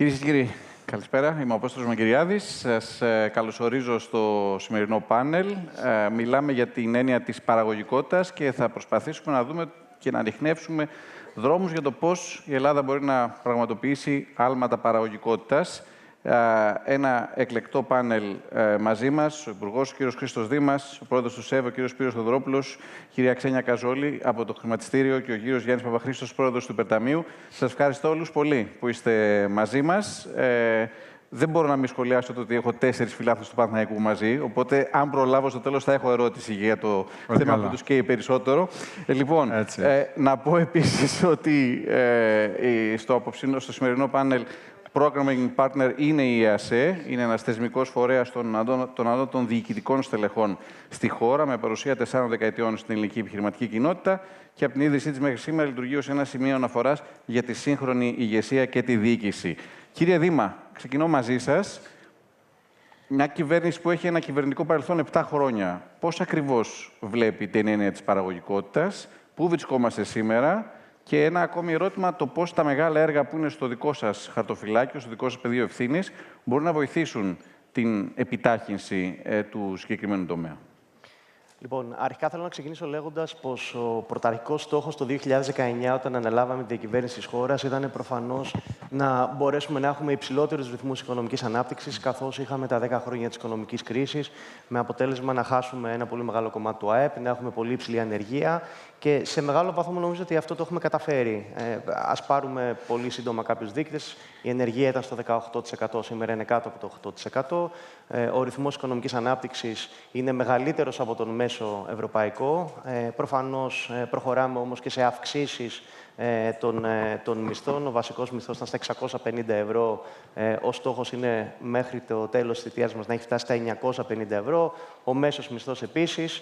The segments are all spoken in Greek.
Κυρίες και κύριοι, καλησπέρα. Είμαι ο Απόστολος Μαγκυριάδης. Σας καλωσορίζω στο σημερινό πάνελ. Μιλάμε για την έννοια της παραγωγικότητας και θα προσπαθήσουμε να δούμε και να ανιχνεύσουμε δρόμους για το πώς η Ελλάδα μπορεί να πραγματοποιήσει άλματα παραγωγικότητας. Ένα εκλεκτό πάνελ μαζί μας, ο Υπουργός, ο κύριος Χρήστος Δήμας, ο πρόεδρος του ΣΕΒ, ο κύριος Σπύρος Θοδωρόπουλος, η κυρία Ξένια Καζόλη από το Χρηματιστήριο και ο κύριος Γιάννης Παπαχρήστος, πρόεδρος του Υπερταμείου. Σας ευχαριστώ όλους πολύ που είστε μαζί μας. Δεν μπορώ να μην σχολιάσω το ότι έχω 4 φιλάθλους του Παναθηναϊκού μαζί, οπότε αν προλάβω στο τέλος θα έχω ερώτηση για το θέμα που τους καίει περισσότερο. Λοιπόν, να πω επίσης ότι στο σημερινό πάνελ Programming Partner είναι η ΕΑΣΕ, είναι ένας θεσμικός φορέας των ανώτατων διοικητικών στελεχών στη χώρα, με παρουσία 4 δεκαετιών στην ελληνική επιχειρηματική κοινότητα και από την ίδρυσή της μέχρι σήμερα λειτουργεί ως ένα σημείο αναφοράς για τη σύγχρονη ηγεσία και τη διοίκηση. Κύριε Δήμα, ξεκινώ μαζί σας. Μια κυβέρνηση που έχει ένα κυβερνητικό παρελθόν 7 χρόνια, πώς ακριβώς βλέπει την έννοια της παραγωγικότητας, πού βρισκόμαστε σήμερα? Και ένα ακόμη ερώτημα, το πώς τα μεγάλα έργα που είναι στο δικό σας χαρτοφυλάκιο, στο δικό σας πεδίο ευθύνης, μπορούν να βοηθήσουν την επιτάχυνση του συγκεκριμένου τομέα. Λοιπόν, αρχικά θέλω να ξεκινήσω λέγοντας πως ο πρωταρχικός στόχος το 2019, όταν αναλάβαμε τη διακυβέρνηση της χώρας, ήταν προφανώς να μπορέσουμε να έχουμε υψηλότερους ρυθμούς οικονομικής ανάπτυξης, καθώς είχαμε τα 10 χρόνια της οικονομικής κρίσης, με αποτέλεσμα να χάσουμε ένα πολύ μεγάλο κομμάτι του ΑΕΠ, να έχουμε πολύ υψηλή ανεργία και σε μεγάλο βαθμό νομίζω ότι αυτό το έχουμε καταφέρει. Ας πάρουμε πολύ σύντομα κάποιους δείκτες. Η ενεργεία ήταν στο 18%, σήμερα είναι κάτω από το 8%. Ο ρυθμός οικονομικής ανάπτυξης είναι μεγαλύτερος από τον μέσο ευρωπαϊκό. Προφανώς προχωράμε όμως και σε αυξήσεις των μισθών. Ο βασικός μισθός ήταν στα 650 ευρώ. Ο στόχος είναι μέχρι το τέλος της θητείας μας να έχει φτάσει στα 950 ευρώ. Ο μέσος μισθός επίσης.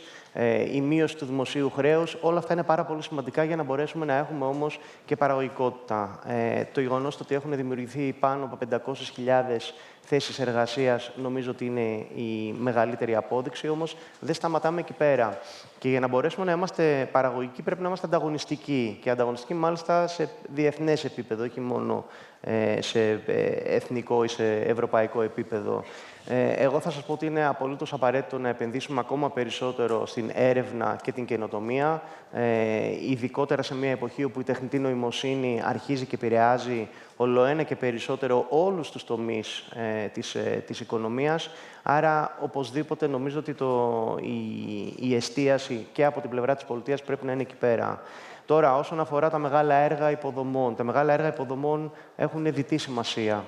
Η μείωση του δημοσίου χρέους. Όλα αυτά είναι πάρα πολύ σημαντικά για να μπορέσουμε να έχουμε όμως και παραγωγικότητα. Το γεγονός ότι έχουν δημιουργηθεί πάνω από 500.000 θέσεις εργασίας νομίζω ότι είναι η μεγαλύτερη απόδειξη, όμως δεν σταματάμε εκεί πέρα. Και για να μπορέσουμε να είμαστε παραγωγικοί πρέπει να είμαστε ανταγωνιστικοί. Και ανταγωνιστικοί μάλιστα σε διεθνές επίπεδο, όχι μόνο σε εθνικό ή σε ευρωπαϊκό επίπεδο. Εγώ θα σας πω ότι είναι απολύτως απαραίτητο να επενδύσουμε ακόμα περισσότερο στην έρευνα και την καινοτομία, ειδικότερα σε μια εποχή όπου η τεχνητή νοημοσύνη αρχίζει και επηρεάζει ολοένα και περισσότερο όλους τους τομείς της οικονομίας. Άρα, οπωσδήποτε, νομίζω ότι η εστίαση και από την πλευρά της πολιτείας πρέπει να είναι εκεί πέρα. Τώρα, όσον αφορά τα μεγάλα έργα υποδομών, τα μεγάλα έργα υποδομών έχουν διτή σημασία.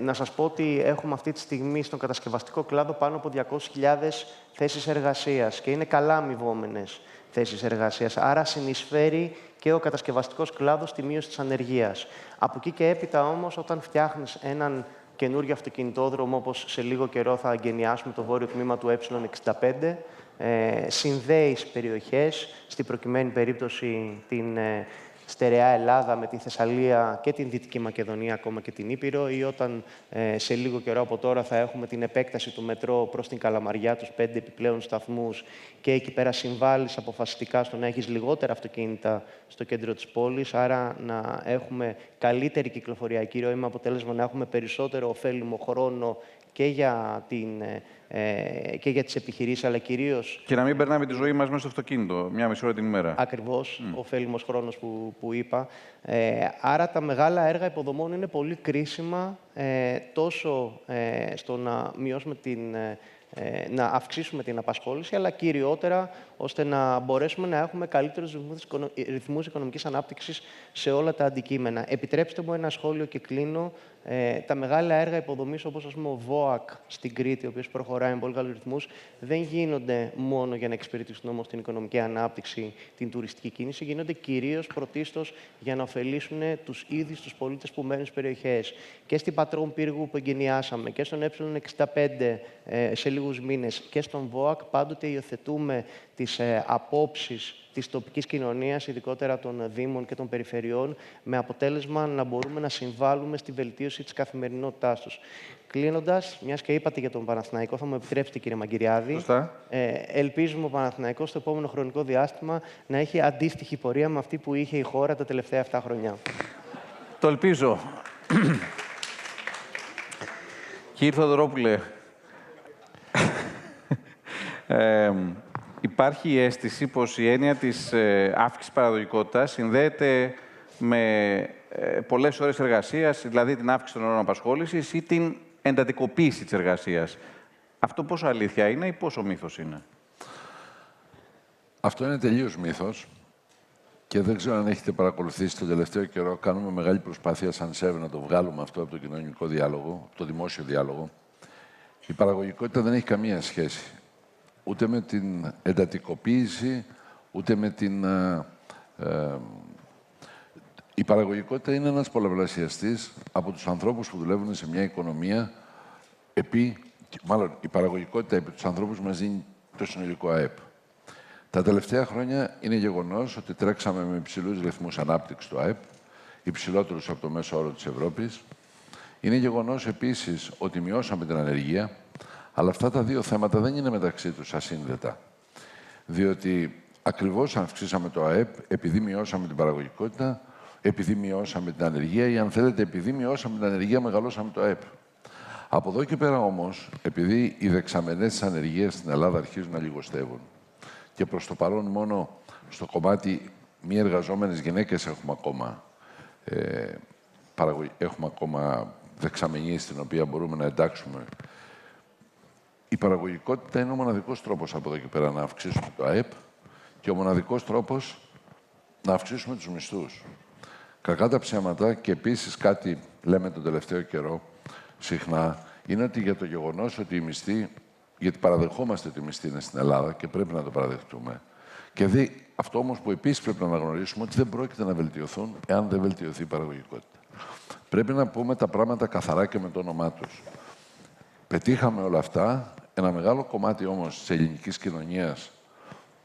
Να σας πω ότι έχουμε αυτή τη στιγμή στον κατασκευαστικό κλάδο πάνω από 200.000 θέσεις εργασίας και είναι καλά αμοιβόμενες θέσεις εργασίας. Άρα, συνεισφέρει και ο κατασκευαστικός κλάδος στη μείωση της ανεργίας. Από εκεί και έπειτα όμως, όταν φτιάχνεις έναν καινούριο αυτοκινητόδρομο, όπως σε λίγο καιρό θα εγκαινιάσουμε το βόρειο τμήμα του Ε65, συνδέεις περιοχές, στην προκειμένη περίπτωση την στερεά Ελλάδα με τη Θεσσαλία και την Δυτική Μακεδονία, ακόμα και την Ήπειρο, ή όταν σε λίγο καιρό από τώρα θα έχουμε την επέκταση του μετρό προς την Καλαμαριά, τους 5 επιπλέον σταθμούς, και εκεί πέρα συμβάλλεις αποφασιστικά στο να έχεις λιγότερα αυτοκίνητα στο κέντρο της πόλης, άρα να έχουμε καλύτερη κυκλοφοριακή ροή, με αποτέλεσμα να έχουμε περισσότερο ωφέλιμο χρόνο και για τις επιχειρήσεις, αλλά κυρίως... Και να μην περνάμε τη ζωή μας μέσα στο αυτοκίνητο, 1,5 ώρα την ημέρα. Ακριβώς, ο ωφέλιμος χρόνος που είπα. Άρα τα μεγάλα έργα υποδομών είναι πολύ κρίσιμα, τόσο στο να μειώσουμε να αυξήσουμε την απασχόληση, αλλά κυριότερα ώστε να μπορέσουμε να έχουμε καλύτερους ρυθμούς οικονομικής ανάπτυξης σε όλα τα αντικείμενα. Επιτρέψτε μου ένα σχόλιο και κλείνω. Τα μεγάλα έργα υποδομής, όπως ας πούμε ο ΒΟΑΚ στην Κρήτη, ο οποίος προχωράει με πολύ καλούς ρυθμούς, δεν γίνονται μόνο για να εξυπηρετήσουν όμως την οικονομική ανάπτυξη, την τουριστική κίνηση, γίνονται κυρίως πρωτίστως για να ωφελήσουν τους ίδιους τους πολίτες που μένουν στις περιοχές. Και στην Πατρών Πύργου που εγκαινιάσαμε, και στον Ε65 σε λίγους μήνες, και στον ΒΟΑΚ, πάντοτε υιοθετούμε τις απόψεις της τοπικής κοινωνίας, ειδικότερα των Δήμων και των Περιφερειών, με αποτέλεσμα να μπορούμε να συμβάλλουμε στη βελτίωση της καθημερινότητάς τους. Κλείνοντας, μιας και είπατε για τον Παναθηναϊκό, θα μου επιτρέψετε, κύριε Μαγκυριάδη, ελπίζουμε ο Παναθηναϊκός στο επόμενο χρονικό διάστημα να έχει αντίστοιχη πορεία με αυτή που είχε η χώρα τα τελευταία 7 χρόνια. Το ελπίζω. Κύριε Θοδωρόπουλε, υπάρχει η αίσθηση πως η έννοια της αύξησης παραγωγικότητας συνδέεται με πολλές ώρες εργασίας, δηλαδή την αύξηση των ώρων απασχόλησης ή την εντατικοποίηση της εργασίας. Αυτό πόσο αλήθεια είναι ή πόσο μύθος είναι? Αυτό είναι τελείως μύθος και δεν ξέρω αν έχετε παρακολουθήσει τον τελευταίο καιρό. Κάνουμε μεγάλη προσπάθεια σαν ΣΕΒ να το βγάλουμε αυτό από το κοινωνικό διάλογο, από το δημόσιο διάλογο. Η παραγωγικότητα δεν έχει καμία σχέση ούτε με την εντατικοποίηση, ούτε με την... Η παραγωγικότητα είναι ένας πολλαπλασιαστής από τους ανθρώπους που δουλεύουν σε μια οικονομία μάλλον η παραγωγικότητα επί τους ανθρώπους μας δίνει το συνολικό ΑΕΠ. Τα τελευταία χρόνια είναι γεγονός ότι τρέξαμε με υψηλούς ρυθμούς ανάπτυξης του ΑΕΠ, υψηλότερους από το μέσο όρο της Ευρώπης. Είναι γεγονός επίσης ότι μειώσαμε την ανεργία, αλλά αυτά τα δύο θέματα δεν είναι μεταξύ τους ασύνδετα. Διότι ακριβώς αυξήσαμε το ΑΕΠ επειδή μειώσαμε την παραγωγικότητα, επειδή μειώσαμε την ανεργία ή, αν θέλετε, επειδή μειώσαμε την ανεργία, μεγαλώσαμε το ΑΕΠ. Από εδώ και πέρα όμως, επειδή οι δεξαμενές της ανεργίας στην Ελλάδα αρχίζουν να λιγοστεύουν και προς το παρόν μόνο στο κομμάτι μη εργαζόμενες γυναίκες έχουμε ακόμα δεξαμενή στην οποία μπορούμε να εντάξουμε. Η παραγωγικότητα είναι ο μοναδικός τρόπος από εδώ και πέρα να αυξήσουμε το ΑΕΠ και ο μοναδικός τρόπος να αυξήσουμε τους μισθούς. Κακά τα ψέματα, και επίσης κάτι λέμε τον τελευταίο καιρό συχνά, είναι ότι για το γεγονός ότι οι μισθοί, γιατί παραδεχόμαστε ότι οι μισθοί είναι στην Ελλάδα και πρέπει να το παραδεχτούμε, και αυτό όμως που επίσης πρέπει να αναγνωρίσουμε, ότι δεν πρόκειται να βελτιωθούν εάν δεν βελτιωθεί η παραγωγικότητα. Πρέπει να πούμε τα πράγματα καθαρά και με το όνομά τους. Πετύχαμε όλα αυτά, ένα μεγάλο κομμάτι όμως της ελληνικής κοινωνίας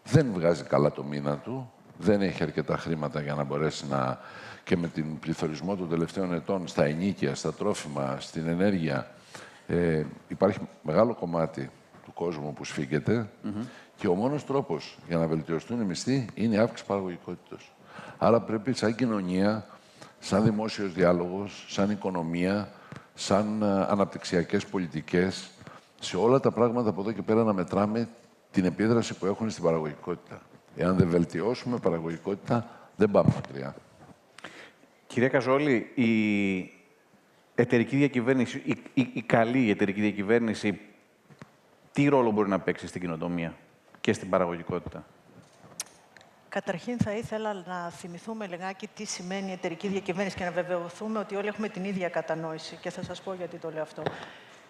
δεν βγάζει καλά το μήνα του, δεν έχει αρκετά χρήματα για να μπορέσει να... και με την πληθωρισμό των τελευταίων ετών στα ενοίκια, στα τρόφιμα, στην ενέργεια, υπάρχει μεγάλο κομμάτι του κόσμου που σφίγγεται και ο μόνος τρόπος για να βελτιωθούν οι μισθοί είναι η αύξηση παραγωγικότητας. Άρα πρέπει σαν κοινωνία, σαν δημόσιος διάλογος, σαν οικονομία, σαν αναπτυξιακές πολιτικές, σε όλα τα πράγματα από εδώ και πέρα να μετράμε την επίδραση που έχουν στην παραγωγικότητα. Εάν δεν βελτιώσουμε παραγωγικότητα, δεν πάμε μακριά. Κυρία Καζόλη, η εταιρική διακυβέρνηση, η καλή εταιρική διακυβέρνηση, τι ρόλο μπορεί να παίξει στην καινοτομία και στην παραγωγικότητα? Καταρχήν θα ήθελα να θυμηθούμε λιγάκι τι σημαίνει εταιρική διακυβέρνηση και να βεβαιωθούμε ότι όλοι έχουμε την ίδια κατανόηση. Και θα σας πω γιατί το λέω αυτό.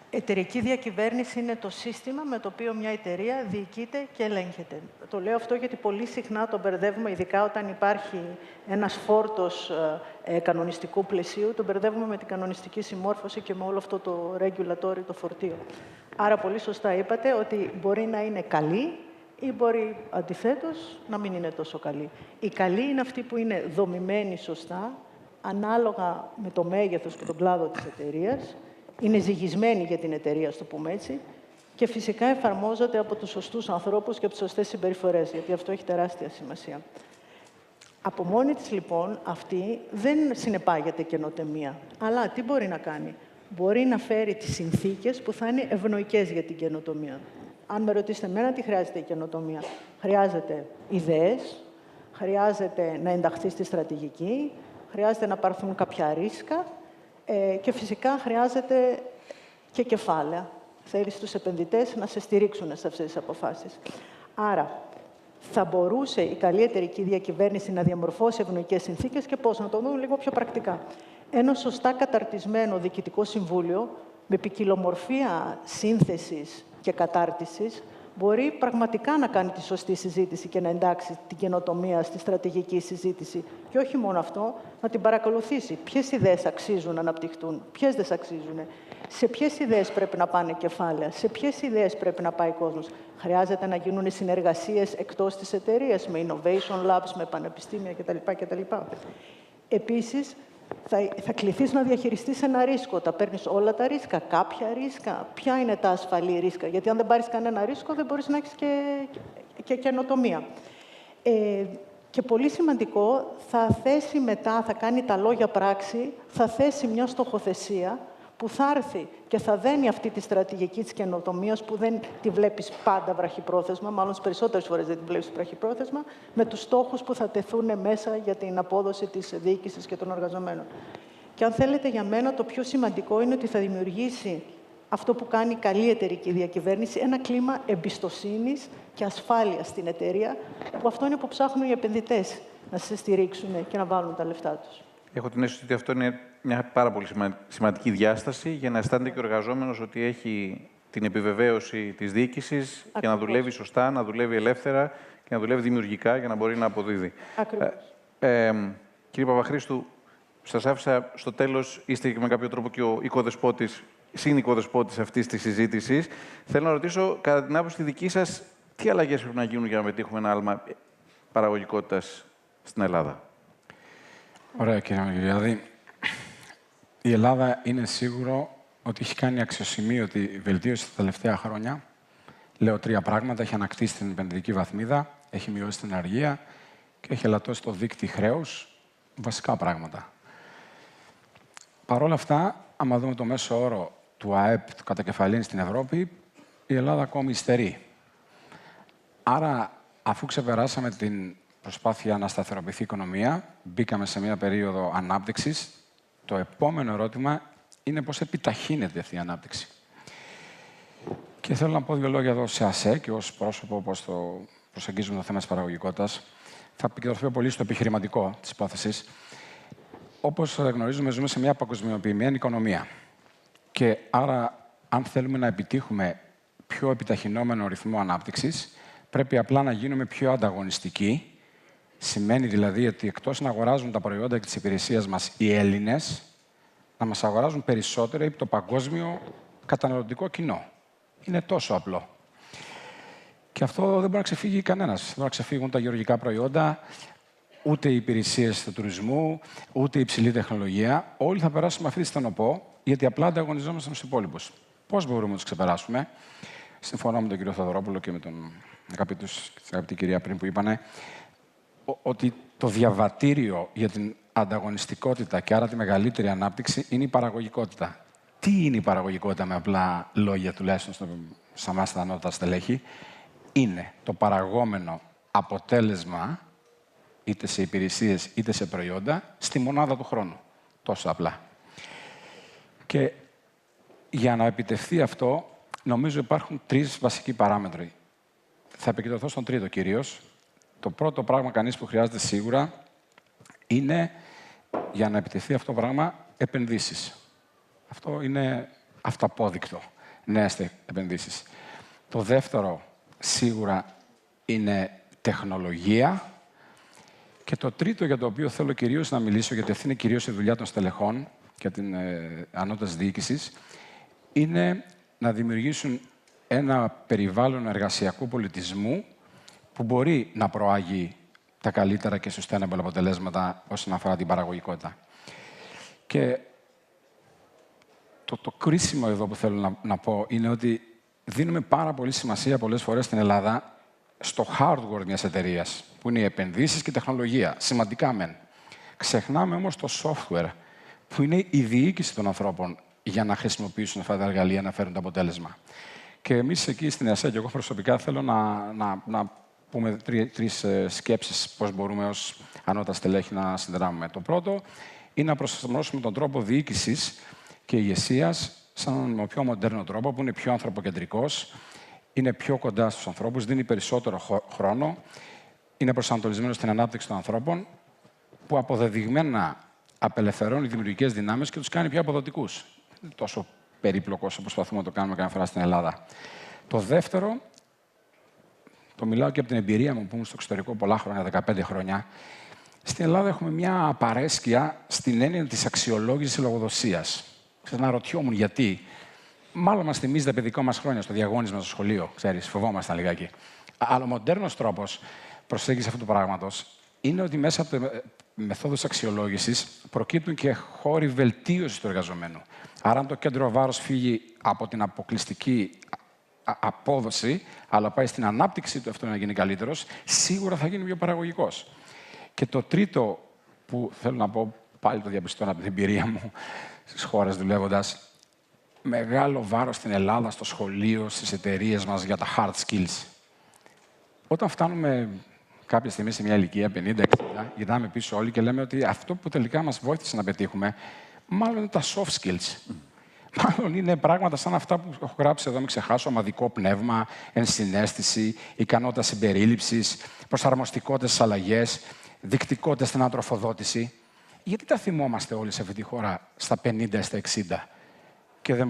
Εταιρική διακυβέρνηση είναι το σύστημα με το οποίο μια εταιρεία διοικείται και ελέγχεται. Το λέω αυτό γιατί πολύ συχνά το μπερδεύουμε, ειδικά όταν υπάρχει ένας φόρτος κανονιστικού πλαισίου, το μπερδεύουμε με την κανονιστική συμμόρφωση και με όλο αυτό το regulatory, το φορτίο. Άρα πολύ σωστά είπατε ότι μπορεί να είναι καλή ή μπορεί αντιθέτως να μην είναι τόσο καλή. Η καλή είναι αυτή που είναι δομημένη σωστά, ανάλογα με το μέγεθος και τον κλάδο της εταιρείας, είναι ζυγισμένη για την εταιρεία, στο πούμε έτσι, και φυσικά εφαρμόζεται από τους σωστούς ανθρώπους και από τις σωστές συμπεριφορές, γιατί αυτό έχει τεράστια σημασία. Από μόνη της, λοιπόν, αυτή δεν συνεπάγεται καινοτομία. Αλλά τι μπορεί να κάνει? Μπορεί να φέρει τις συνθήκες που θα είναι ευνοϊκές για την καινοτομία. Αν με ρωτήσετε εμένα τι χρειάζεται η καινοτομία, χρειάζεται ιδέες, χρειάζεται να ενταχθεί στη στρατηγική, χρειάζεται να πάρθουν κάποια ρίσκα και φυσικά χρειάζεται και κεφάλαια. Θέλει στους επενδυτές να σε στηρίξουν σε αυτές τις αποφάσεις. Άρα, θα μπορούσε η καλή εταιρική διακυβέρνηση να διαμορφώσει ευνοϊκές συνθήκες και πώς, να το δούμε λίγο πιο πρακτικά. Ένα σωστά καταρτισμένο διοικητικό συμβούλιο με ποικιλομορφία σύνθεσης και κατάρτισης μπορεί πραγματικά να κάνει τη σωστή συζήτηση και να εντάξει την καινοτομία στη στρατηγική συζήτηση. Και όχι μόνο αυτό, να την παρακολουθήσει. Ποιες ιδέες αξίζουν να αναπτυχθούν, ποιες δεν αξίζουν, σε ποιες ιδέες πρέπει να πάνε κεφάλαια, σε ποιες ιδέες πρέπει να πάει κόσμος. Χρειάζεται να γίνουν συνεργασίες εκτός της εταιρείας, με innovation labs, με πανεπιστήμια κτλ. Επίσης, θα κληθείς να διαχειριστείς ένα ρίσκο. Τα παίρνεις όλα τα ρίσκα, κάποια ρίσκα, ποια είναι τα ασφαλή ρίσκα. Γιατί αν δεν πάρεις κανένα ρίσκο, δεν μπορείς να έχεις και καινοτομία. Και πολύ σημαντικό, θα θέσει μετά, θα κάνει τα λόγια πράξη, θα θέσει μια στοχοθεσία που θα έρθει και θα δένει αυτή τη στρατηγική της καινοτομίας, που δεν τη βλέπεις πάντα βραχυπρόθεσμα, μάλλον τις περισσότερες φορές δεν τη βλέπεις βραχυπρόθεσμα, με τους στόχους που θα τεθούν μέσα για την απόδοση της διοίκησης και των εργαζομένων. Και αν θέλετε, για μένα το πιο σημαντικό είναι ότι θα δημιουργήσει αυτό που κάνει καλή εταιρική διακυβέρνηση, ένα κλίμα εμπιστοσύνης και ασφάλειας στην εταιρεία, που αυτό είναι που ψάχνουν οι επενδυτές να σε στηρίξουν και να βάλουν τα λεφτά τους. Έχω την αίσθηση ότι αυτό είναι μια πάρα πολύ σημαντική διάσταση για να αισθάνεται και ο εργαζόμενος ότι έχει την επιβεβαίωση της διοίκησης και να δουλεύει σωστά, να δουλεύει ελεύθερα και να δουλεύει δημιουργικά για να μπορεί να αποδίδει. Ακριβώς. Κύριε Παπαχρήστου, σας άφησα στο τέλος, είστε και με κάποιο τρόπο και ο οικοδεσπότης, συν-οικοδεσπότης αυτής της συζήτησης. Θέλω να ρωτήσω, κατά την άποψη δική σας, τι αλλαγές πρέπει να γίνουν για να πετύχουμε ένα άλμα παραγωγικότητας στην Ελλάδα? Ωραία, κύριε Μαγειριάδη. Η Ελλάδα είναι σίγουρο ότι έχει κάνει αξιοσημείωτη βελτίωση τα τελευταία χρόνια. Λέω 3 πράγματα. Έχει ανακτήσει την επενδυτική βαθμίδα, έχει μειώσει την αργία και έχει ελαττώσει το δίκτυο χρέους. Βασικά πράγματα. Παρ' όλα αυτά, άμα δούμε το μέσο όρο του ΑΕΠ του κατακεφαλήν στην Ευρώπη, η Ελλάδα ακόμη υστερεί. Άρα, αφού ξεπεράσαμε την προσπάθεια να σταθεροποιηθεί η οικονομία, μπήκαμε σε μια περίοδο ανάπτυξης, το επόμενο ερώτημα είναι πώς επιταχύνεται αυτή η ανάπτυξη. Και θέλω να πω 2 λόγια εδώ σε ΑΣΕ και ως πρόσωπο, πώς το προσεγγίζουμε το θέμα της παραγωγικότητας. Θα επικεντρωθώ πολύ στο επιχειρηματικό της υπόθεσης. Όπως γνωρίζουμε, ζούμε σε μια παγκοσμιοποιημένη οικονομία. Και άρα, αν θέλουμε να επιτύχουμε πιο επιταχυνόμενο ρυθμό ανάπτυξης, πρέπει απλά να γίνουμε πιο ανταγωνιστικοί. Σημαίνει δηλαδή ότι εκτός να αγοράζουν τα προϊόντα και τις υπηρεσίες μας οι Έλληνες, να μας αγοράζουν περισσότερο από το παγκόσμιο καταναλωτικό κοινό. Είναι τόσο απλό. Και αυτό δεν μπορεί να ξεφύγει κανένας. Δεν μπορεί να ξεφύγουν τα γεωργικά προϊόντα, ούτε οι υπηρεσίες του τουρισμού, ούτε η υψηλή τεχνολογία. Όλοι θα περάσουμε αυτή τη στενοπό, γιατί απλά ανταγωνιζόμαστε με τους υπόλοιπους. Πώς μπορούμε να τους ξεπεράσουμε? Συμφωνώ με τον κύριο Θεοδωρόπουλο και με την αγαπητή κυρία πριν που είπανε ότι το διαβατήριο για την ανταγωνιστικότητα και άρα τη μεγαλύτερη ανάπτυξη είναι η παραγωγικότητα. Τι είναι η παραγωγικότητα με απλά λόγια, τουλάχιστον σε εμάς τα ανώτατα στελέχη? Είναι το παραγόμενο αποτέλεσμα, είτε σε υπηρεσίες είτε σε προϊόντα, στη μονάδα του χρόνου. Τόσο απλά. Και για να επιτευχθεί αυτό, νομίζω υπάρχουν 3 βασικοί παράμετροι. Θα επικεντρωθώ στον τρίτο κυρίως. Το πρώτο πράγμα κανείς που χρειάζεται σίγουρα είναι, για να επιτευχθεί αυτό το πράγμα, επενδύσεις. Αυτό είναι αυταπόδεικτο. Νέες επενδύσεις. Το δεύτερο, σίγουρα, είναι τεχνολογία. Και το τρίτο, για το οποίο θέλω κυρίως να μιλήσω, γιατί αυτή είναι κυρίως η δουλειά των στελεχών και την ανώτατης διοίκησης, είναι να δημιουργήσουν ένα περιβάλλον εργασιακού πολιτισμού που μπορεί να προάγει τα καλύτερα και sustainable αποτελέσματα όσον αφορά την παραγωγικότητα. Και το κρίσιμο εδώ που θέλω να πω είναι ότι δίνουμε πάρα πολύ σημασία πολλές φορές στην Ελλάδα στο hardware μιας εταιρείας, που είναι οι επενδύσεις και η τεχνολογία. Σημαντικά μεν. Ξεχνάμε όμως το software, που είναι η διοίκηση των ανθρώπων για να χρησιμοποιήσουν αυτά τα εργαλεία να φέρουν το αποτέλεσμα. Και εμείς εκεί στην ΕΑΣΕ και εγώ προσωπικά θέλω να πούμε 3 σκέψεις πώς μπορούμε ως ανώτατα στελέχη να συνδράμουμε. Το πρώτο είναι να προσαρμόσουμε τον τρόπο διοίκησης και ηγεσίας με πιο μοντέρνο τρόπο, που είναι πιο ανθρωποκεντρικός, είναι πιο κοντά στους ανθρώπους, δίνει περισσότερο χρόνο, είναι προσανατολισμένο στην ανάπτυξη των ανθρώπων, που αποδεδειγμένα απελευθερώνει δημιουργικές δυνάμεις και τους κάνει πιο αποδοτικούς. Είναι τόσο περίπλοκο όσο προσπαθούμε να το κάνουμε κάθε φορά στην Ελλάδα. Το δεύτερο, το μιλάω και από την εμπειρία μου που ήμουν στο εξωτερικό πολλά χρόνια, 15 χρόνια. Στην Ελλάδα έχουμε μια απαρέσκεια στην έννοια της αξιολόγησης λογοδοσίας. Αναρωτιόμουν γιατί. Μάλλον μας θυμίζει τα παιδικά μας χρόνια στο διαγώνισμα στο σχολείο. Ξέρεις, φοβόμασταν λιγάκι. Αλλά ο μοντέρνος τρόπος προσέγγισης αυτού του πράγματος είναι ότι μέσα από μεθόδους αξιολόγησης προκύπτουν και χώροι βελτίωσης του εργαζομένου. Άρα, αν το κέντρο βάρος φύγει από την αποκλειστική απόδοση, αλλά πάει στην ανάπτυξη του αυτό να γίνει καλύτερος, σίγουρα θα γίνει πιο παραγωγικός. Και το τρίτο που θέλω να πω, πάλι το διαπιστώνω από την εμπειρία μου στις χώρες δουλεύοντας, μεγάλο βάρος στην Ελλάδα, στο σχολείο, στις εταιρείες μας για τα hard skills. Όταν φτάνουμε κάποια στιγμή σε μια ηλικία 50-60, γυρνάμε πίσω όλοι και λέμε ότι αυτό που τελικά μας βοήθησε να πετύχουμε, μάλλον είναι τα soft skills. Μάλλον είναι πράγματα σαν αυτά που έχω γράψει εδώ, μην ξεχάσω, ομαδικό πνεύμα, ενσυναίσθηση, ικανότητα συμπερίληψης, προσαρμοστικότητα στις αλλαγές, δεικτικότητα στην ανατροφοδότηση. Γιατί τα θυμόμαστε όλοι σε αυτή τη χώρα στα 50, στα 60 και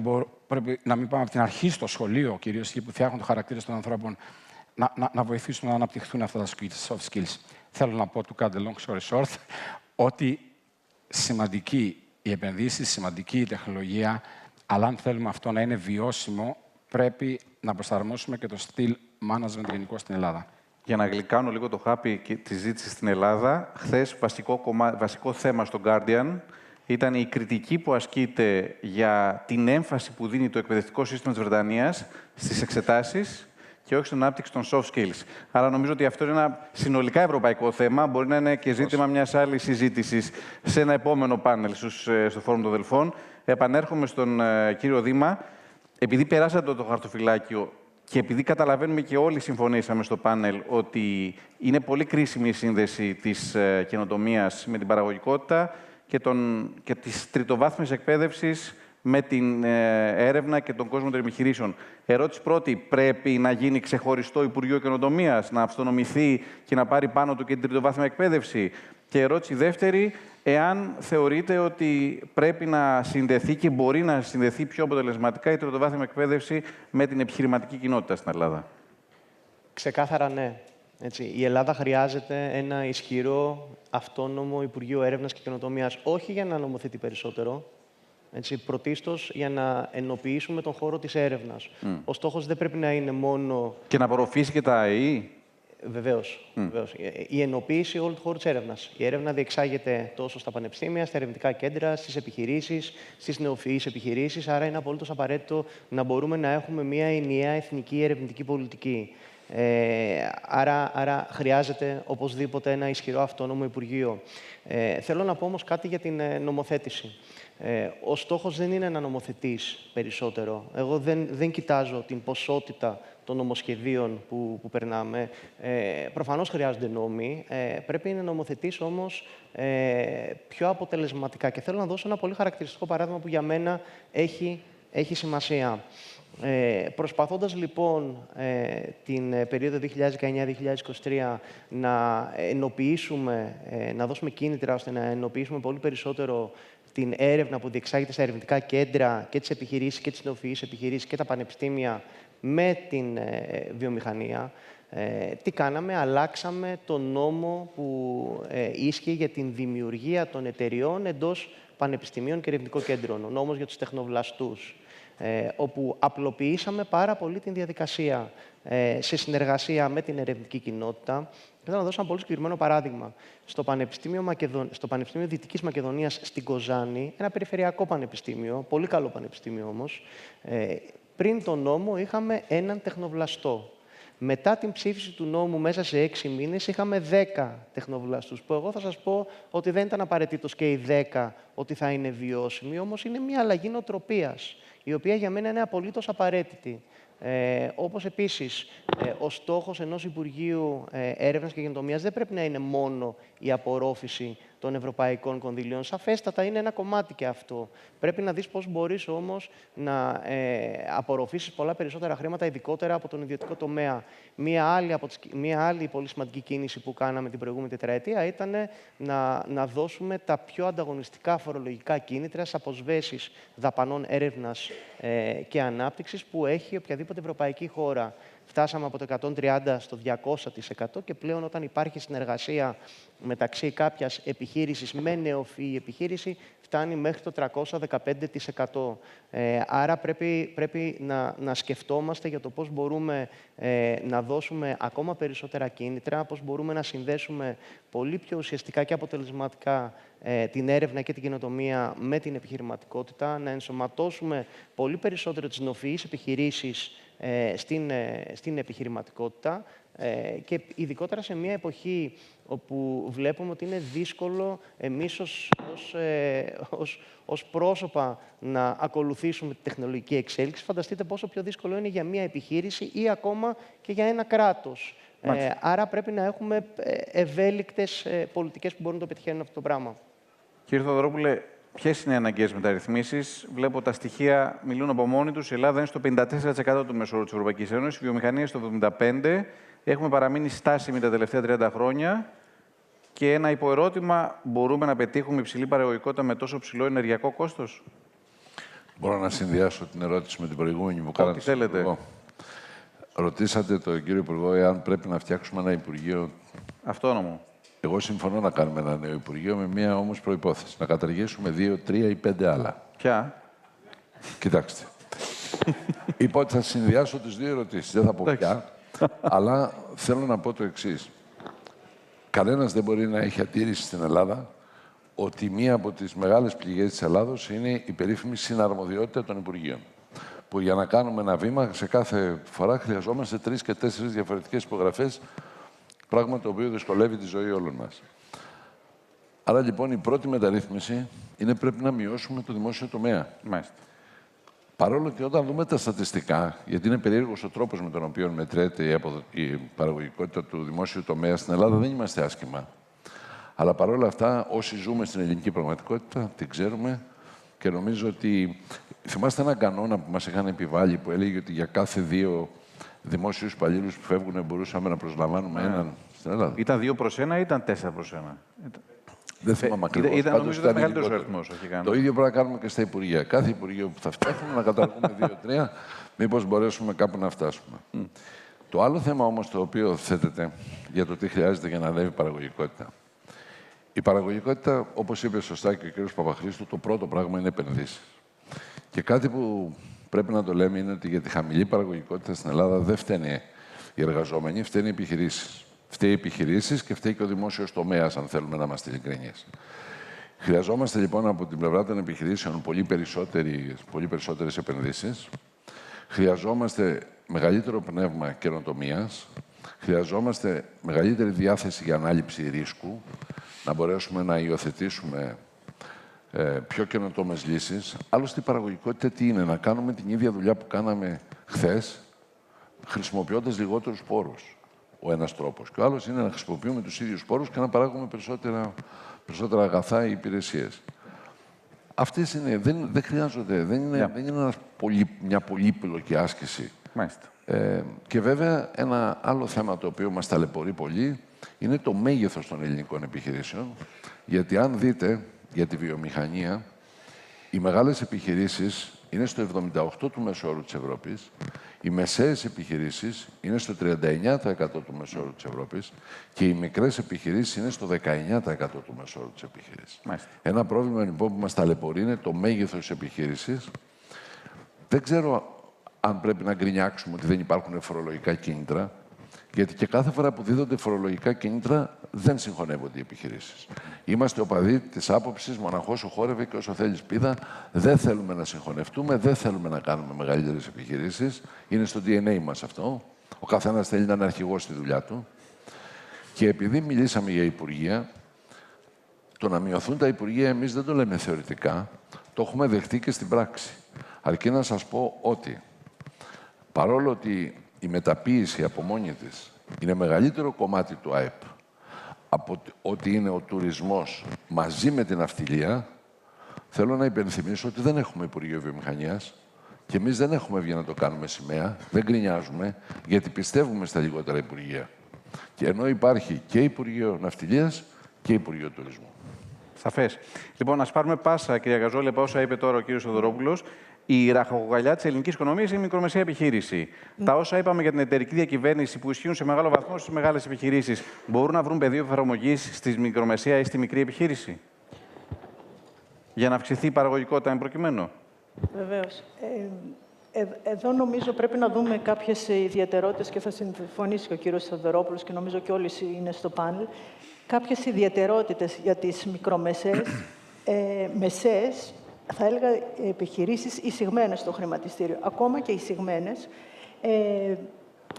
πρέπει να μην πάμε από την αρχή στο σχολείο, κυρίως εκεί που φτιάχνουν το χαρακτήρα των ανθρώπων, να βοηθήσουν να αναπτυχθούν αυτά τα soft skills. Θέλω να πω, to cut the long story short, ότι σημαντική η επενδύση, σημαντική η τεχνολογία, αλλά αν θέλουμε αυτό να είναι βιώσιμο, πρέπει να προσαρμόσουμε και το στυλ management γενικώς στην Ελλάδα. Για να γλυκάνω λίγο το χάπι της ζήτησης στην Ελλάδα, χθες βασικό θέμα στο Guardian ήταν η κριτική που ασκείται για την έμφαση που δίνει το εκπαιδευτικό σύστημα της Βρετανίας στις εξετάσεις και όχι στην ανάπτυξη των soft skills. Άρα νομίζω ότι αυτό είναι ένα συνολικά ευρωπαϊκό θέμα. Μπορεί να είναι και ζήτημα μιας άλλης συζήτησης σε ένα επόμενο πάνελ στο Φόρουμ των Δελφών. Επανέρχομαι στον κύριο Δήμα. Επειδή περάσατε το χαρτοφυλάκιο και επειδή καταλαβαίνουμε και όλοι συμφωνήσαμε στο πάνελ ότι είναι πολύ κρίσιμη η σύνδεση της καινοτομίας με την παραγωγικότητα και της τριτοβάθμιας εκπαίδευσης με την έρευνα και τον κόσμο των επιχειρήσεων. Ερώτηση πρώτη, πρέπει να γίνει ξεχωριστό Υπουργείο Καινοτομίας, να αυτονομηθεί και να πάρει πάνω του και την τριτοβάθμια εκπαίδευση? Και ερώτηση δεύτερη, εάν θεωρείτε ότι πρέπει να συνδεθεί και μπορεί να συνδεθεί πιο αποτελεσματικά η τριτοβάθμια εκπαίδευση με την επιχειρηματική κοινότητα στην Ελλάδα? Ξεκάθαρα ναι. Έτσι, η Ελλάδα χρειάζεται ένα ισχυρό, αυτόνομο Υπουργείο Έρευνας και Καινοτομίας, όχι για να νομοθετεί περισσότερο, έτσι, πρωτίστως για να ενοποιήσουμε τον χώρο της έρευνας. Ο στόχος δεν πρέπει να είναι μόνο... Και να απορροφήσει και τα ΑΕΗ. Βεβαίως. Η ενοποίηση όλου του χώρου της έρευνας. Η έρευνα διεξάγεται τόσο στα πανεπιστήμια, στα ερευνητικά κέντρα, στις επιχειρήσεις, στις νεοφυείς επιχειρήσεις. Άρα είναι απολύτως απαραίτητο να μπορούμε να έχουμε μια ενιαία εθνική ερευνητική πολιτική. Άρα χρειάζεται οπωσδήποτε ένα ισχυρό αυτόνομο Υπουργείο. Θέλω να πω όμως κάτι για την νομοθέτηση. Ο στόχος δεν είναι να νομοθετείς περισσότερο. Εγώ δεν κοιτάζω την ποσότητα των νομοσχεδίων που περνάμε. Προφανώς χρειάζονται νόμοι. Πρέπει να νομοθετείς όμως πιο αποτελεσματικά. Και θέλω να δώσω ένα πολύ χαρακτηριστικό παράδειγμα που για μένα έχει σημασία. Προσπαθώντας λοιπόν την περίοδο 2019-2023 να ενοποιήσουμε, να δώσουμε κίνητρα ώστε να ενοποιήσουμε πολύ περισσότερο την έρευνα που διεξάγεται στα ερευνητικά κέντρα και τις επιχειρήσεις και τις νεοφυείς επιχειρήσεις και τα πανεπιστήμια με την βιομηχανία, τι κάναμε? Αλλάξαμε τον νόμο που ίσχυε για την δημιουργία των εταιριών εντός πανεπιστημίων και ερευνητικών κέντρων, ο νόμος για τους τεχνοβλαστούς, όπου απλοποιήσαμε πάρα πολύ την διαδικασία σε συνεργασία με την ερευνητική κοινότητα. Θέλω να δώσω ένα πολύ συγκεκριμένο παράδειγμα. Στο Πανεπιστήμιο Δυτικής Μακεδονίας στην Κοζάνη, ένα περιφερειακό πανεπιστήμιο, πολύ καλό πανεπιστήμιο όμως, πριν τον νόμο είχαμε έναν τεχνοβλαστό. Μετά την ψήφιση του νόμου, μέσα σε 6 μήνες, είχαμε 10 τεχνοβλαστούς, που εγώ θα σας πω ότι δεν ήταν απαραίτητος και οι 10 ότι θα είναι βιώσιμοι, όμως είναι μια αλλαγή νοοτροπίας, η οποία για μένα είναι απολύτως απαραίτητη. Όπως επίσης, ο στόχος ενός Υπουργείου Έρευνας και Καινοτομίας δεν πρέπει να είναι μόνο η απορρόφηση των ευρωπαϊκών κονδυλίων. Σαφέστατα είναι ένα κομμάτι και αυτό. Πρέπει να δεις πώς μπορείς όμως να απορροφήσεις πολλά περισσότερα χρήματα, ειδικότερα από τον ιδιωτικό τομέα. Μία άλλη πολύ σημαντική κίνηση που κάναμε την προηγούμενη τετραετία ήταν να δώσουμε τα πιο ανταγωνιστικά φορολογικά κίνητρα στις αποσβέσεις δαπανών έρευνας και ανάπτυξης που έχει οποιαδήποτε ευρωπαϊκή χώρα. Φτάσαμε από το 130% στο 200% και πλέον όταν υπάρχει συνεργασία μεταξύ κάποιας επιχείρησης με νεοφυή επιχείρηση, φτάνει μέχρι το 315%. Άρα πρέπει να σκεφτόμαστε για το πώς μπορούμε να δώσουμε ακόμα περισσότερα κίνητρα, πώς μπορούμε να συνδέσουμε πολύ πιο ουσιαστικά και αποτελεσματικά την έρευνα και την καινοτομία με την επιχειρηματικότητα, να ενσωματώσουμε πολύ περισσότερο τις νοφιείς επιχειρήσεις στην επιχειρηματικότητα και ειδικότερα σε μια εποχή όπου βλέπουμε ότι είναι δύσκολο εμείς ως πρόσωπα να ακολουθήσουμε τη τεχνολογική εξέλιξη. Φανταστείτε πόσο πιο δύσκολο είναι για μια επιχείρηση ή ακόμα και για ένα κράτος. Άρα πρέπει να έχουμε ευέλικτες πολιτικές που μπορούν να το πετυχαίνουν αυτό το πράγμα. Κύριε Θοδωρόπουλε, ποιες είναι οι αναγκαίες μεταρρυθμίσεις? Βλέπω τα στοιχεία μιλούν από μόνοι τους. Η Ελλάδα είναι στο 54% του μεσόρου της Ευρωπαϊκής Ένωσης, η βιομηχανία στο 75%. Έχουμε παραμείνει στάσιμοι τα τελευταία 30 χρόνια. Και ένα υποερώτημα, μπορούμε να πετύχουμε υψηλή παραγωγικότητα με τόσο ψηλό ενεργειακό κόστος? Μπορώ να συνδυάσω την ερώτηση με την προηγούμενη που κάνατε. Ό,τι θέλετε. Ρωτήσατε τον κύριο Υπουργό εάν πρέπει να φτιάξουμε ένα Υπουργείο. Αυτόνομο. Εγώ συμφωνώ να κάνουμε ένα νέο Υπουργείο με μία όμως προϋπόθεση. Να καταργήσουμε 2, 3 ή 5 άλλα. Ποια? Κοιτάξτε. Είπα ότι θα συνδυάσω τις δύο ερωτήσεις. Δεν θα πω ποια, αλλά θέλω να πω το εξής. Κανένας δεν μπορεί να έχει αντίρρηση στην Ελλάδα ότι μία από τις μεγάλες πληγές της Ελλάδος είναι η περίφημη συναρμοδιότητα των Υπουργείων. Που για να κάνουμε ένα βήμα, σε κάθε φορά χρειαζόμαστε 3 και 4 διαφορετικές υπογραφές, πράγμα το οποίο δυσκολεύει τη ζωή όλων μας. Άρα λοιπόν η πρώτη μεταρρύθμιση είναι πρέπει να μειώσουμε το δημόσιο τομέα. Μάλιστα. Παρόλο ότι όταν δούμε τα στατιστικά, γιατί είναι περίεργος ο τρόπος με τον οποίο μετρέται η παραγωγικότητα του δημόσιου τομέα στην Ελλάδα, δεν είμαστε άσχημα. Αλλά παρόλα αυτά, όσοι ζούμε στην ελληνική πραγματικότητα, την ξέρουμε και νομίζω ότι. Θυμάστε έναν κανόνα που μας είχαν επιβάλει που έλεγε ότι για κάθε 2 δημόσιους υπαλλήλους που φεύγουν μπορούσαμε να προσλαμβάνουμε έναν στην Ελλάδα. Ήταν 2 προς 1 ή ήταν 4 προς 1? Δεν θυμάμαι ακριβώς. Ήταν νομίζω ότι μεγαλύτερος αριθμός. Το ίδιο πρέπει να κάνουμε και στα Υπουργεία. Κάθε Υπουργείο που θα φτιάχνουμε να καταργούμε 2-3, μήπως μπορέσουμε κάπου να φτάσουμε. Το άλλο θέμα όμως το οποίο θέτεται για το τι χρειάζεται για να ανέβει η παραγωγικότητα. Η παραγωγικότητα, όπως είπε σωστά και ο κ. Παπαχρήστου, το πρώτο πράγμα είναι επενδύσεις. Και κάτι που πρέπει να το λέμε είναι ότι για τη χαμηλή παραγωγικότητα στην Ελλάδα δεν φταίνε οι εργαζόμενοι, φταίνε οι επιχειρήσεις. Φταίει οι επιχειρήσεις και φταίει και ο δημόσιος τομέας, αν θέλουμε να είμαστε ειλικρινείς. Χρειαζόμαστε λοιπόν από την πλευρά των επιχειρήσεων πολύ περισσότερες επενδύσεις. Χρειαζόμαστε μεγαλύτερο πνεύμα καινοτομίας. Χρειαζόμαστε μεγαλύτερη διάθεση για ανάληψη ρίσκου, να μπορέσουμε να υιοθετήσουμε πιο καινοτόμες λύσεις. Άλλωστε, η παραγωγικότητα τι είναι? Να κάνουμε την ίδια δουλειά που κάναμε χθες, χρησιμοποιώντας λιγότερους πόρους. Ο ένας τρόπος. Και ο άλλος είναι να χρησιμοποιούμε τους ίδιους πόρους και να παράγουμε περισσότερα αγαθά ή υπηρεσίες. Αυτές είναι, δεν χρειάζονται, δεν είναι μια πολύπλοκη άσκηση. Και βέβαια, ένα άλλο θέμα το οποίο μας ταλαιπωρεί πολύ είναι το μέγεθος των ελληνικών επιχειρήσεων. Γιατί αν δείτε για τη βιομηχανία, οι μεγάλες επιχειρήσεις είναι στο 78% του μέσου της Ευρώπης, οι μεσαίες επιχειρήσεις είναι στο 39% του μέσου της Ευρώπης και οι μικρές επιχειρήσεις είναι στο 19% του μέσου της επιχειρήσης. Ένα πρόβλημα λοιπόν που μας ταλαιπωρεί είναι το μέγεθος της επιχείρησης. Δεν ξέρω αν πρέπει να γκρινιάξουμε ότι δεν υπάρχουν φορολογικά κίνητρα, γιατί και κάθε φορά που δίδονται φορολογικά κίνητρα δεν συγχωνεύονται οι επιχειρήσεις. Είμαστε οπαδοί της άποψης μοναχός όσο χόρευε και όσο θέλει σπίδα. Δεν θέλουμε να συγχωνευτούμε, δεν θέλουμε να κάνουμε μεγαλύτερες επιχειρήσεις. Είναι στο DNA μας αυτό. Ο καθένας θέλει να είναι αρχηγός στη δουλειά του. Και επειδή μιλήσαμε για υπουργεία, το να μειωθούν τα υπουργεία εμείς δεν το λέμε θεωρητικά, το έχουμε δεχτεί και στην πράξη. Αρκεί να σας πω ότι παρόλο ότι η μεταποίηση από μόνη της είναι μεγαλύτερο κομμάτι του ΑΕΠ από ότι είναι ο τουρισμός μαζί με την ναυτιλία, θέλω να υπενθυμίσω ότι δεν έχουμε Υπουργείο Βιομηχανίας και εμείς δεν έχουμε βγει να το κάνουμε σημαία, δεν γκρινιάζουμε, γιατί πιστεύουμε στα λιγότερα Υπουργεία. Και ενώ υπάρχει και Υπουργείο Ναυτιλίας και Υπουργείο Τουρισμού. Σαφές. Λοιπόν, ας πάρουμε πάσα, κυρία Γαζόλη, από όσα είπε τώρα ο κύριος Θοδωρόπουλος. Η ραχοκοκαλιά της ελληνικής οικονομίας είναι η μικρομεσαία επιχείρηση. Τα όσα είπαμε για την εταιρική διακυβέρνηση που ισχύουν σε μεγάλο βαθμό στις μεγάλες επιχειρήσεις, μπορούν να βρουν πεδίο εφαρμογής στη μικρομεσαία ή στη μικρή επιχείρηση, για να αυξηθεί η παραγωγικότητα εν προκειμένου? Βεβαίως. Εδώ νομίζω πρέπει να δούμε κάποιες ιδιαιτερότητες και θα συμφωνήσει και ο κύριος Θοδωρόπουλος και νομίζω και όλοι είναι στο πάνελ. Κάποιες ιδιαιτερότητες για τις μικρομεσαίες, μεσαίες θα έλεγα, επιχειρήσεις εισηγμένες στο χρηματιστήριο. Ακόμα και εισηγμένες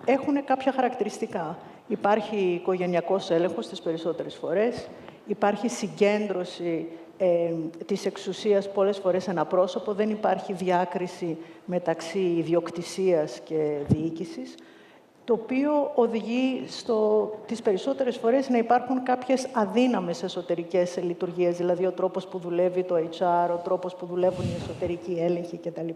έχουν κάποια χαρακτηριστικά. Υπάρχει οικογενειακός έλεγχος τις περισσότερες φορές, υπάρχει συγκέντρωση της εξουσίας πολλές φορές σε ένα πρόσωπο, δεν υπάρχει διάκριση μεταξύ ιδιοκτησίας και διοίκησης, το οποίο οδηγεί τις περισσότερες φορές να υπάρχουν κάποιες αδύναμες εσωτερικές λειτουργίες, δηλαδή ο τρόπος που δουλεύει το HR, ο τρόπος που δουλεύουν οι εσωτερικοί έλεγχοι κτλ.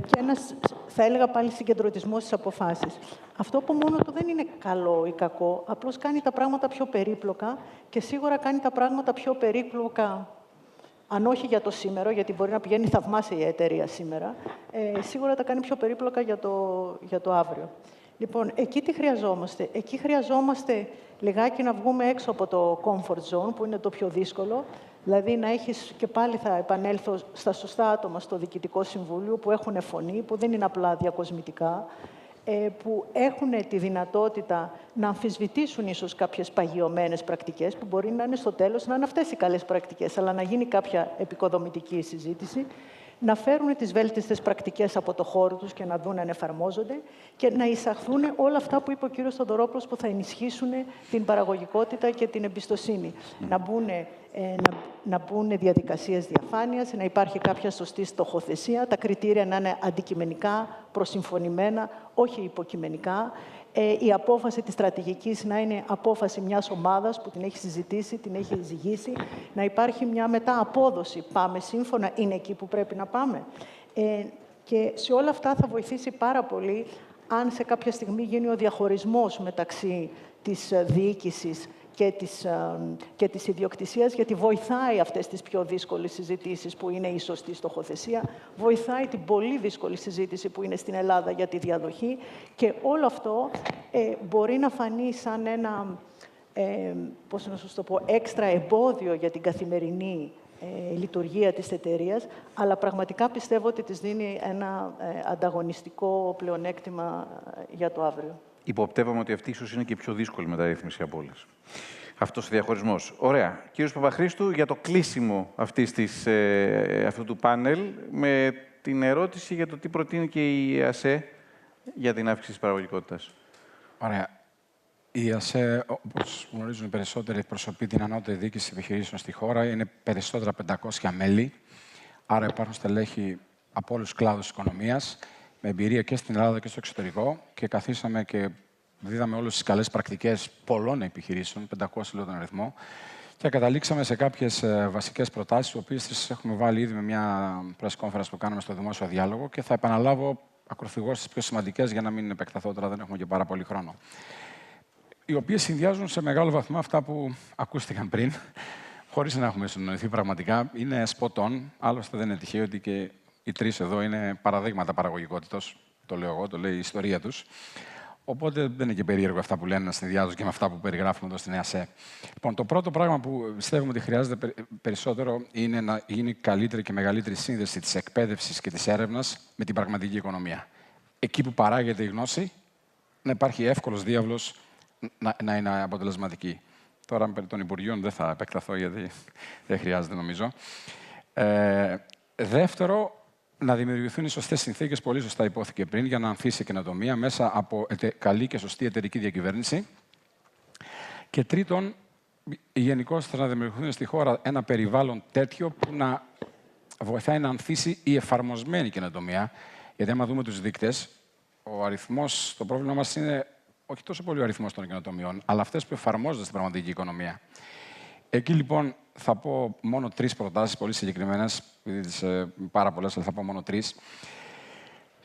Και ένας, θα έλεγα πάλι, συγκεντρωτισμός στις αποφάσεις. Αυτό από μόνο του δεν είναι καλό ή κακό, απλώς κάνει τα πράγματα πιο περίπλοκα και σίγουρα κάνει τα πράγματα πιο περίπλοκα, αν όχι για το σήμερα, γιατί μπορεί να πηγαίνει θαυμάσια η εταιρεία σήμερα, σίγουρα τα κάνει πιο περίπλοκα για το αύριο. Λοιπόν, εκεί τι χρειαζόμαστε? Εκεί χρειαζόμαστε λιγάκι να βγούμε έξω από το comfort zone, που είναι το πιο δύσκολο, δηλαδή να έχεις, και πάλι θα επανέλθω στα σωστά άτομα στο Διοικητικό Συμβούλιο, που έχουν φωνή, που δεν είναι απλά διακοσμητικά, που έχουν τη δυνατότητα να αμφισβητήσουν ίσως κάποιες παγιωμένες πρακτικές, που μπορεί να είναι στο τέλος να είναι αυτές οι καλές πρακτικές, αλλά να γίνει κάποια επικοδομητική συζήτηση, να φέρουν τις βέλτιστες πρακτικές από το χώρο τους και να δουν αν εφαρμόζονται και να εισαχθούν όλα αυτά που είπε ο κύριος Θοδωρόπουλος, που θα ενισχύσουν την παραγωγικότητα και την εμπιστοσύνη. Να μπουν διαδικασίες διαφάνειας, να υπάρχει κάποια σωστή στοχοθεσία, τα κριτήρια να είναι αντικειμενικά, προσυμφωνημένα, όχι υποκειμενικά. Η απόφαση της στρατηγικής να είναι απόφαση μιας ομάδας που την έχει συζητήσει, την έχει ζυγίσει, να υπάρχει μια μετά απόδοση. Πάμε σύμφωνα, είναι εκεί που πρέπει να πάμε. Και σε όλα αυτά θα βοηθήσει πάρα πολύ αν σε κάποια στιγμή γίνει ο διαχωρισμός μεταξύ της διοίκησης και της ιδιοκτησίας, γιατί βοηθάει αυτές τις πιο δύσκολες συζητήσεις που είναι η σωστή στοχοθεσία, βοηθάει την πολύ δύσκολη συζήτηση που είναι στην Ελλάδα για τη διαδοχή και όλο αυτό μπορεί να φανεί σαν ένα, πώς να σας το πω, έξτρα εμπόδιο για την καθημερινή λειτουργία της εταιρείας, αλλά πραγματικά πιστεύω ότι της δίνει ένα ανταγωνιστικό πλεονέκτημα για το αύριο. Υποπτεύαμε ότι αυτή ίσως είναι και η πιο δύσκολη μεταρρύθμιση από όλες. Αυτός ο διαχωρισμός. Ωραία. Κύριος Παπαχρήστου, για το κλείσιμο αυτού του πάνελ, με την ερώτηση για το τι προτείνει και η ΑΣΕ για την αύξηση της παραγωγικότητας. Ωραία. Η ΑΣΕ, όπως γνωρίζουν οι περισσότεροι, εκπροσωπεί την ανώτερη διοίκηση επιχειρήσεων στη χώρα. Είναι περισσότερα 500 μέλη. Άρα υπάρχουν στελέχη από όλους τους κλάδους της οικονομίας, με εμπειρία και στην Ελλάδα και στο εξωτερικό. Και καθίσαμε και δίδαμε όλες τις καλές πρακτικές πολλών επιχειρήσεων, 500 λέω τον αριθμό, και καταλήξαμε σε κάποιες βασικές προτάσεις, τις οποίες τις έχουμε βάλει ήδη με μια press conference που κάναμε στο δημόσιο διάλογο και θα επαναλάβω ακροθυγώς τις πιο σημαντικές για να μην επεκταθώ τώρα, δεν έχουμε και πάρα πολύ χρόνο. Οι οποίες συνδυάζουν σε μεγάλο βαθμό αυτά που ακούστηκαν πριν, χωρίς να έχουμε συνοηθεί πραγματικά. Είναι spot on, άλλωστε δεν είναι τυχαίο ότι και οι τρεις εδώ είναι παραδείγματα παραγωγικότητας. Το λέω εγώ, το λέει η ιστορία τους. Οπότε δεν είναι και περίεργο αυτά που λένε να συνδυάζουν και με αυτά που περιγράφουμε εδώ στην ΕΑΣΕ. Λοιπόν, το πρώτο πράγμα που πιστεύουμε ότι χρειάζεται περισσότερο είναι να γίνει καλύτερη και μεγαλύτερη σύνδεση της εκπαίδευσης και της έρευνας με την πραγματική οικονομία. Εκεί που παράγεται η γνώση, να υπάρχει εύκολος διάβλος να είναι αποτελεσματική. Τώρα, περί των Υπουργείων δεν θα επεκταθώ, γιατί δεν χρειάζεται νομίζω. Δεύτερο, να δημιουργηθούν οι σωστές συνθήκες, πολύ σωστά υπόθηκε πριν, για να ανθίσει η καινοτομία μέσα από καλή και σωστή εταιρική διακυβέρνηση. Και τρίτον, γενικώς να δημιουργηθούν στη χώρα ένα περιβάλλον τέτοιο που να βοηθάει να ανθίσει η εφαρμοσμένη καινοτομία. Γιατί άμα δούμε τους δείκτες, το πρόβλημα μας είναι όχι τόσο πολύ ο αριθμός των καινοτομιών, αλλά αυτές που εφαρμόζονται στην πραγματική οικονομία. Εκεί λοιπόν θα πω μόνο 3 προτάσεις, πολύ συγκεκριμένες, επειδή πάρα πολλές, αλλά θα πω μόνο 3.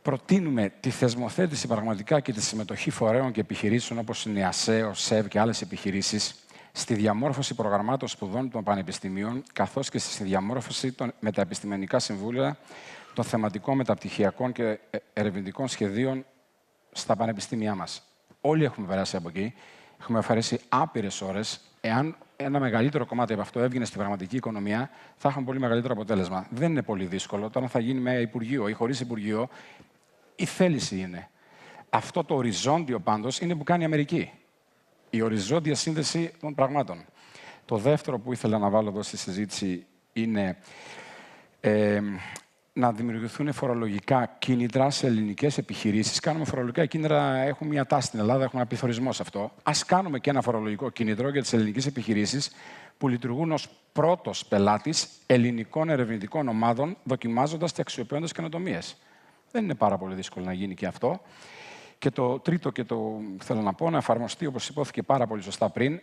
Προτείνουμε τη θεσμοθέτηση πραγματικά και τη συμμετοχή φορέων και επιχειρήσεων, όπως είναι η ΑΣΕ, ο ΣΕΒ και άλλες επιχειρήσεις, στη διαμόρφωση προγραμμάτων σπουδών των πανεπιστημίων, καθώς και στη διαμόρφωση με τα επιστημονικά συμβούλια των θεματικών μεταπτυχιακών και ερευνητικών σχεδίων στα πανεπιστήμια μας. Όλοι έχουμε περάσει από εκεί. Έχουμε αφαιρέσει άπειρες ώρες. Εάν ένα μεγαλύτερο κομμάτι από αυτό έβγαινε στην πραγματική οικονομία, θα είχαμε πολύ μεγαλύτερο αποτέλεσμα. Δεν είναι πολύ δύσκολο. Τώρα θα γίνει με Υπουργείο ή χωρίς Υπουργείο, η θέληση είναι. Αυτό το οριζόντιο πάντως είναι που κάνει η Αμερική. Η οριζόντια σύνδεση των πραγμάτων. Το δεύτερο που ήθελα να βάλω εδώ στη συζήτηση είναι Να δημιουργηθούν φορολογικά κίνητρα σε ελληνικές επιχειρήσεις. Κάνουμε φορολογικά κίνητρα, έχουμε μια τάση στην Ελλάδα, έχουμε ένα πληθωρισμό σε αυτό. Ας κάνουμε και ένα φορολογικό κίνητρο για τις ελληνικές επιχειρήσεις που λειτουργούν ως πρώτος πελάτης ελληνικών ερευνητικών ομάδων, δοκιμάζοντας και αξιοποιώντας καινοτομίες. Δεν είναι πάρα πολύ δύσκολο να γίνει και αυτό. Και το τρίτο, και το θέλω να πω, να εφαρμοστεί, όπως υπόθηκε πάρα πολύ σωστά πριν,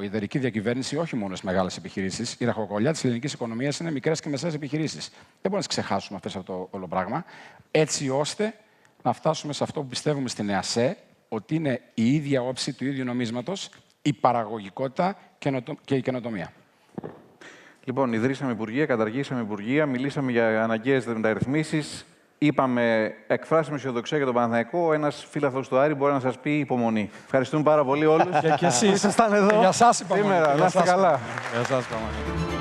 η εταιρική διακυβέρνηση όχι μόνο στις μεγάλες επιχειρήσεις. Η ραχοκοκαλιά της ελληνικής οικονομίας είναι μικρές και μεσαίες επιχειρήσεις. Δεν μπορούμε να τις ξεχάσουμε αυτές αυτό το όλο πράγμα, έτσι ώστε να φτάσουμε σε αυτό που πιστεύουμε στην ΕΑΣΕ, ότι είναι η ίδια όψη του ίδιου νομίσματος, η παραγωγικότητα και η καινοτομία. Λοιπόν, ιδρύσαμε υπουργεία, καταργήσαμε υπουργεία, μιλήσαμε για αναγκαίες μεταρρυθμίσεις. Εκφράσαμε αισιοδοξία για τον Παναθηναϊκό. Ένας φίλαθλος του Άρη μπορεί να σας πει υπομονή. Ευχαριστούμε πάρα πολύ όλους. Και εσείς ήσασταν εδώ. Για σας υπομονή. Σήμερα. Να είστε καλά. Για σας υπομονή.